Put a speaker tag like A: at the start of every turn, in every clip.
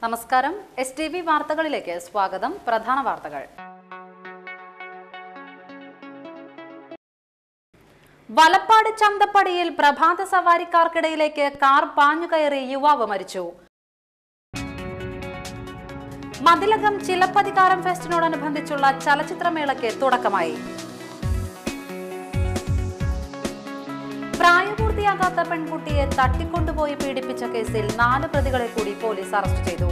A: നമസ്കാരം. STV വാർത്തകളിലേക്ക് സ്വാഗതം. പ്രധാന വാർത്തകൾ. വലപ്പാട് ചന്തപ്പടിയിൽ പ്രഭാത സവാരിക്കാർക്കിടയിലേക്ക് കാർ പാഞ്ഞുകയറി യുവാവ് മരിച്ചു. മതിലകം ചിലപ്പതികാരം ഫെസ്റ്റിനോടനുബന്ധിച്ചുള്ള ചലച്ചിത്രമേളയ്ക്ക് തുടക്കമായി. പ്രായപൂർത്തിയാകാത്ത പെൺകുട്ടിയെ തട്ടിക്കൊണ്ടുപോയി പീഡിപ്പിച്ച കേസിൽ 4 പ്രതികളെ കൂടി പോലീസ് അറസ്റ്റ് ചെയ്തു.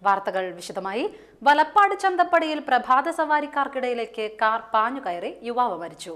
A: വാർത്തകൾ വിശദമായി. വലപ്പാട് ചന്തപ്പടിയിൽ പ്രഭാത സവാരിക്കാർക്കിടയിലേക്ക് കാർ പാഞ്ഞുകയറി യുവാവ് മരിച്ചു.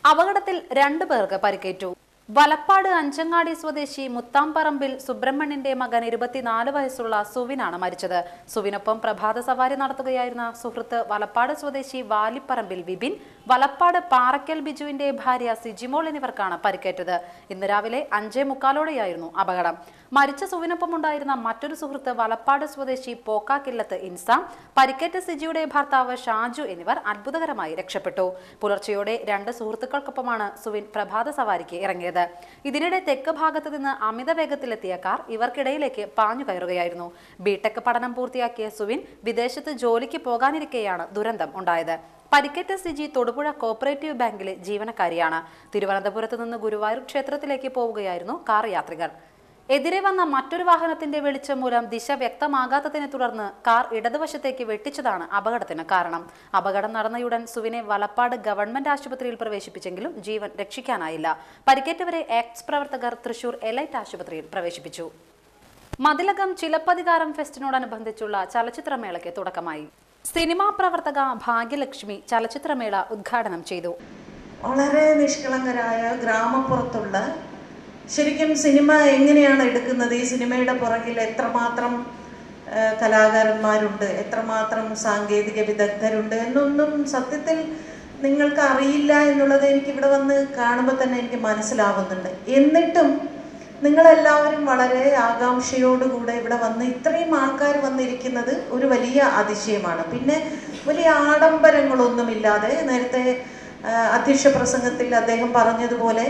A: അപകടത്തിൽ 2 പേർക്ക് പരിക്കേറ്റു. വലപ്പാട് അഞ്ചങ്ങാടി സ്വദേശി മുത്താംപറമ്പിൽ സുബ്രഹ്മണ്യന്റെ മകൻ 24 വയസ്സുള്ള സുവിനാണ് മരിച്ചത്. സുവിനൊപ്പം പ്രഭാത സവാരി നടത്തുകയായിരുന്ന സുഹൃത്ത് വലപ്പാട് സ്വദേശി വാലിപ്പറമ്പിൽ വിപിൻ, വലപ്പാട് പാറയ്ക്കൽ ബിജുവിന്റെ ഭാര്യ സിജിമോൾ എന്നിവർക്കാണ് പരിക്കേറ്റത്. ഇന്ന് രാവിലെ 5:45 അപകടം. മരിച്ച സുവിനൊപ്പം ഉണ്ടായിരുന്ന മറ്റൊരു സുഹൃത്ത് വലപ്പാട് സ്വദേശി പോക്കാക്കില്ലത്ത് ഇൻസാം, പരിക്കേറ്റ സിജിയുടെ ഭർത്താവ് ഷാജു എന്നിവർ അത്ഭുതകരമായി രക്ഷപ്പെട്ടു. പുലർച്ചെയോടെ 2 സുഹൃത്തുക്കൾക്കൊപ്പമാണ് സുവിൻ പ്രഭാത സവാരിക്ക് ഇറങ്ങിയത്. ഇതിനിടെ തെക്ക് ഭാഗത്ത് നിന്ന് അമിത വേഗത്തിലെത്തിയ കാർ ഇവർക്കിടയിലേക്ക് പാഞ്ഞു കയറുകയായിരുന്നു. ബിടെക് പഠനം പൂർത്തിയാക്കിയ സുവിൻ വിദേശത്ത് ജോലിക്ക് പോകാനിരിക്കെയാണ് ദുരന്തം ഉണ്ടായത്. പരിക്കേറ്റ സിജി തൊടുപുഴ കോപ്പറേറ്റീവ് ബാങ്കിലെ ജീവനക്കാരിയാണ്. തിരുവനന്തപുരത്ത് നിന്ന് ഗുരുവായൂർ ക്ഷേത്രത്തിലേക്ക് പോവുകയായിരുന്നു കാർ യാത്രികർ. എതിരെ വന്ന മറ്റൊരു വാഹനത്തിന്റെ വെളിച്ചം മൂലം ദിശ വ്യക്തമാകാത്തതിനെ തുടർന്ന് കാർ ഇടതുവശത്തേക്ക് വെട്ടിച്ചതാണ് അപകടത്തിന് കാരണം. അപകടം നടന്നയുടൻ സുവിനെ വലപ്പാട് ഗവൺമെന്റ് ആശുപത്രിയിൽ പ്രവേശിപ്പിച്ചെങ്കിലും ജീവൻ രക്ഷിക്കാനായില്ല. പരിക്കേറ്റവരെ ആക്ട്സ് പ്രവർത്തകർ തൃശൂർ എലൈറ്റ് ആശുപത്രിയിൽ പ്രവേശിപ്പിച്ചു. മതിലകം ചിലപ്പതികാരം ഫെസ്റ്റിനോടനുബന്ധിച്ചുള്ള ചലച്ചിത്രമേളയ്ക്ക് തുടക്കമായി. സിനിമാ പ്രവർത്തക ഭാഗ്യലക്ഷ്മി ചലച്ചിത്രമേള ഉദ്ഘാടനം ചെയ്തു.
B: വളരെ നിഷ്കളങ്കരായ ഗ്രാമപ്പുറത്തുള്ള ശരിക്കും സിനിമ എങ്ങനെയാണ് എടുക്കുന്നത്, ഈ സിനിമയുടെ പുറകിൽ എത്രമാത്രം കലാകാരന്മാരുണ്ട്, എത്രമാത്രം സാങ്കേതിക വിദഗ്ധരുണ്ട് എന്നൊന്നും സത്യത്തിൽ നിങ്ങൾക്ക് അറിയില്ല എന്നുള്ളത് എനിക്കിവിടെ വന്ന് കാണുമ്പോൾ തന്നെ എനിക്ക് മനസ്സിലാവുന്നുണ്ട്. എന്നിട്ടും നിങ്ങളെല്ലാവരും വളരെ ആകാംക്ഷയോടുകൂടെ ഇവിടെ വന്ന് ഇത്രയും ആൾക്കാർ വന്നിരിക്കുന്നത് ഒരു വലിയ അതിശയമാണ്. പിന്നെ വലിയ ആഡംബരങ്ങളൊന്നുമില്ലാതെ, നേരത്തെ അധ്യക്ഷ പ്രസംഗത്തിൽ അദ്ദേഹം പറഞ്ഞതുപോലെ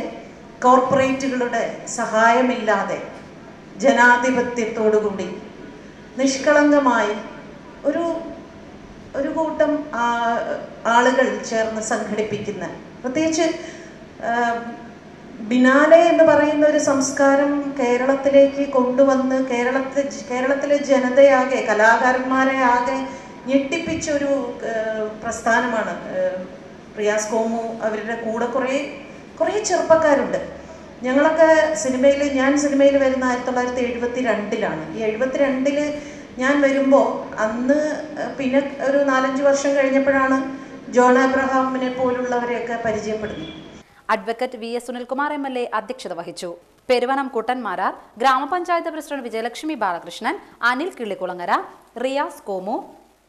B: കോർപ്പറേറ്റുകളുടെ സഹായമില്ലാതെ ജനാധിപത്യത്തോടുകൂടി നിഷ്കളങ്കമായി ഒരു കൂട്ടം ആളുകൾ ചേർന്ന് സംഘടിപ്പിക്കുന്ന, പ്രത്യേകിച്ച് ബിനാലെ എന്ന് പറയുന്ന ഒരു സംസ്കാരം കേരളത്തിലേക്ക് കൊണ്ടുവന്ന് കേരളത്തിലെ ജനതയാകെ, കലാകാരന്മാരെ ആകെ ഞെട്ടിപ്പിച്ചൊരു പ്രസ്ഥാനമാണ് റിയാസ് കോമു. അവരുടെ കൂടെ കുറേ ചെറുപ്പക്കാരുണ്ട്. ഞങ്ങളൊക്കെ ഞാൻ സിനിമയിൽ വരുന്ന 1972 ഈ 72 ഞാൻ വരുമ്പോൾ അന്ന് പിന്നെ ഒരു 4-5 വർഷം കഴിഞ്ഞപ്പോഴാണ് ജോൺ അബ്രഹാമിനെ പോലുള്ളവരെയൊക്കെ പരിചയപ്പെടുന്നത്.
A: അഡ്വക്കേറ്റ് VS സുനിൽകുമാർ MLA അധ്യക്ഷത വഹിച്ചു. പെരുവനം കുട്ടൻമാരാർ, ഗ്രാമപഞ്ചായത്ത് പ്രസിഡന്റ് വിജയലക്ഷ്മി ബാലകൃഷ്ണൻ, അനിൽ കിള്ളിക്കുളങ്ങര, റിയാസ് കോമു,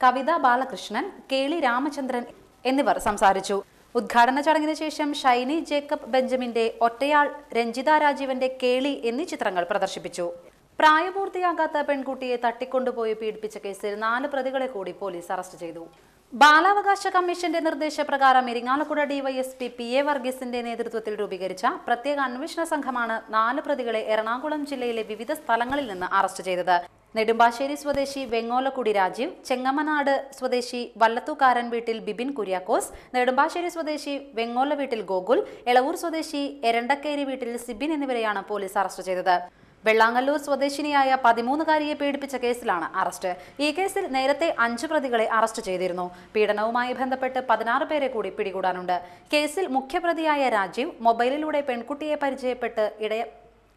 A: കവിത ബാലകൃഷ്ണൻ, കേളി രാമചന്ദ്രൻ എന്നിവർ സംസാരിച്ചു. ഉദ്ഘാടന ചടങ്ങിന് ശേഷം ഷൈനി ജേക്കബ് ബെഞ്ചമിന്റെ ഒറ്റയാൾ, രഞ്ജിത രാജീവന്റെ കേളി എന്നീ ചിത്രങ്ങൾ പ്രദർശിപ്പിച്ചു. പ്രായപൂർത്തിയാകാത്ത പെൺകുട്ടിയെ തട്ടിക്കൊണ്ടുപോയി പീഡിപ്പിച്ച കേസിൽ 4 പ്രതികളെ കൂടി പോലീസ് അറസ്റ്റ് ചെയ്തു. ബാലാവകാശ കമ്മീഷന്റെ നിർദ്ദേശപ്രകാരം ഇരിങ്ങാലക്കുട DYSP PA വർഗീസിന്റെ നേതൃത്വത്തിൽ രൂപീകരിച്ച പ്രത്യേക അന്വേഷണ സംഘമാണ് 4 പ്രതികളെ എറണാകുളം ജില്ലയിലെ വിവിധ സ്ഥലങ്ങളിൽ നിന്ന് അറസ്റ്റ് ചെയ്തത്. നെടുമ്പാശ്ശേരി സ്വദേശി വെങ്ങോലക്കുടി രാജീവ്, ചെങ്ങമനാട് സ്വദേശി വല്ലത്തുകാരൻ വീട്ടിൽ ബിബിൻ കുര്യാക്കോസ്, നെടുമ്പാശ്ശേരി സ്വദേശി വെങ്ങോല വീട്ടിൽ ഗോകുൽ, എളവൂർ സ്വദേശി എരണ്ടക്കേരി വീട്ടിൽ സിബിൻ എന്നിവരെയാണ് പോലീസ് അറസ്റ്റ് ചെയ്തത്. വെള്ളാങ്ങല്ലൂർ സ്വദേശിനിയായ 13-കാരിയെ പീഡിപ്പിച്ച കേസിലാണ് അറസ്റ്റ്. ഈ കേസിൽ നേരത്തെ 5 പ്രതികളെ അറസ്റ്റ് ചെയ്തിരുന്നു. പീഡനവുമായി ബന്ധപ്പെട്ട് 16 പേരെ കൂടി പിടികൂടാനുണ്ട്. കേസിൽ മുഖ്യപ്രതിയായ രാജീവ് മൊബൈലിലൂടെ പെൺകുട്ടിയെ പരിചയപ്പെട്ട്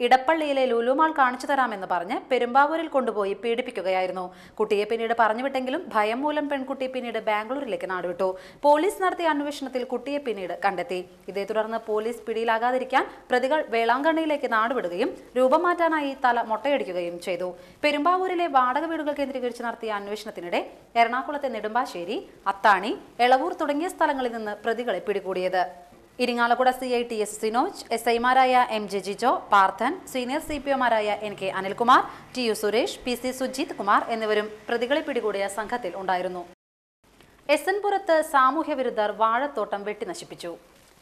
A: ഇടപ്പള്ളിയിലെ ലുലുമാൾ കാണിച്ചു തരാമെന്ന് പറഞ്ഞ് പെരുമ്പാവൂരിൽ കൊണ്ടുപോയി പീഡിപ്പിക്കുകയായിരുന്നു. കുട്ടിയെ പിന്നീട് പറഞ്ഞുവിട്ടെങ്കിലും ഭയം മൂലം പെൺകുട്ടി പിന്നീട് ബാംഗ്ലൂരിലേക്ക് നാടുവിട്ടു. പോലീസ് നടത്തിയ അന്വേഷണത്തിൽ കുട്ടിയെ പിന്നീട് കണ്ടെത്തി. ഇതേ തുടർന്ന് പോലീസ് പിടിയിലാകാതിരിക്കാൻ പ്രതികൾ വേളാങ്കണ്ണിയിലേക്ക് നാടുവിടുകയും രൂപം മാറ്റാനായി തല മൊട്ടയടിക്കുകയും ചെയ്തു. പെരുമ്പാവൂരിലെ വാടക വീടുകൾ കേന്ദ്രീകരിച്ച് നടത്തിയ അന്വേഷണത്തിനിടെ എറണാകുളത്തെ നെടുമ്പാശ്ശേരി, അത്താണി, എളവൂർ തുടങ്ങിയ സ്ഥലങ്ങളിൽ നിന്ന് പ്രതികളെ പിടികൂടിയത്. ഇരിങ്ങാലക്കുട CITS സിനോജ്, SI-മാരായ MJ ജിജോ, പാർത്ഥൻ, സീനിയർ CPO-മാരായ NK Anilkumar, TU Suresh, PC Sujith Kumar എന്നിവരും പ്രതികളെ പിടികൂടിയ സംഘത്തിൽ ഉണ്ടായിരുന്നു. എസ്എൻപുരത്ത് സാമൂഹ്യവിരുദ്ധർ വാഴത്തോട്ടം വെട്ടിനശിപ്പിച്ചു.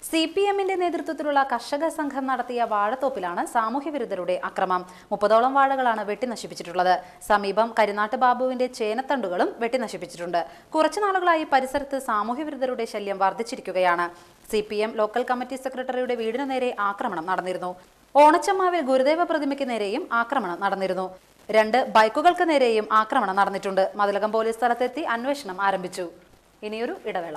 A: CPM-ന്റെ നേതൃത്വത്തിലുള്ള കർഷക സംഘം നടത്തിയ വാഴത്തോപ്പിലാണ് സാമൂഹ്യവിരുദ്ധരുടെ അക്രമം. 30ഓളം വാഴകളാണ് വെട്ടിനശിപ്പിച്ചിട്ടുള്ളത്. സമീപം കരിനാട്ട് ബാബുവിന്റെ ചേനത്തണ്ടുകളും വെട്ടിനശിപ്പിച്ചിട്ടുണ്ട്. കുറച്ചു നാളുകളായി പരിസരത്ത് സാമൂഹ്യവിരുദ്ധരുടെ ശല്യം വർദ്ധിച്ചിരിക്കുകയാണ്. CPM ലോക്കൽ കമ്മിറ്റി സെക്രട്ടറിയുടെ വീടിനു നേരെ ആക്രമണം നടന്നിരുന്നു. ഓണച്ചമ്മാവിൽ ഗുരുദേവ പ്രതിമയ്ക്ക് നേരെയും ആക്രമണം നടന്നിരുന്നു. 2 ബൈക്കുകൾക്ക് നേരെയും ആക്രമണം നടന്നിട്ടുണ്ട്. മതിലകം പോലീസ് സ്ഥലത്തെത്തി അന്വേഷണം ആരംഭിച്ചു. ഇനിയൊരു ഇടവേള.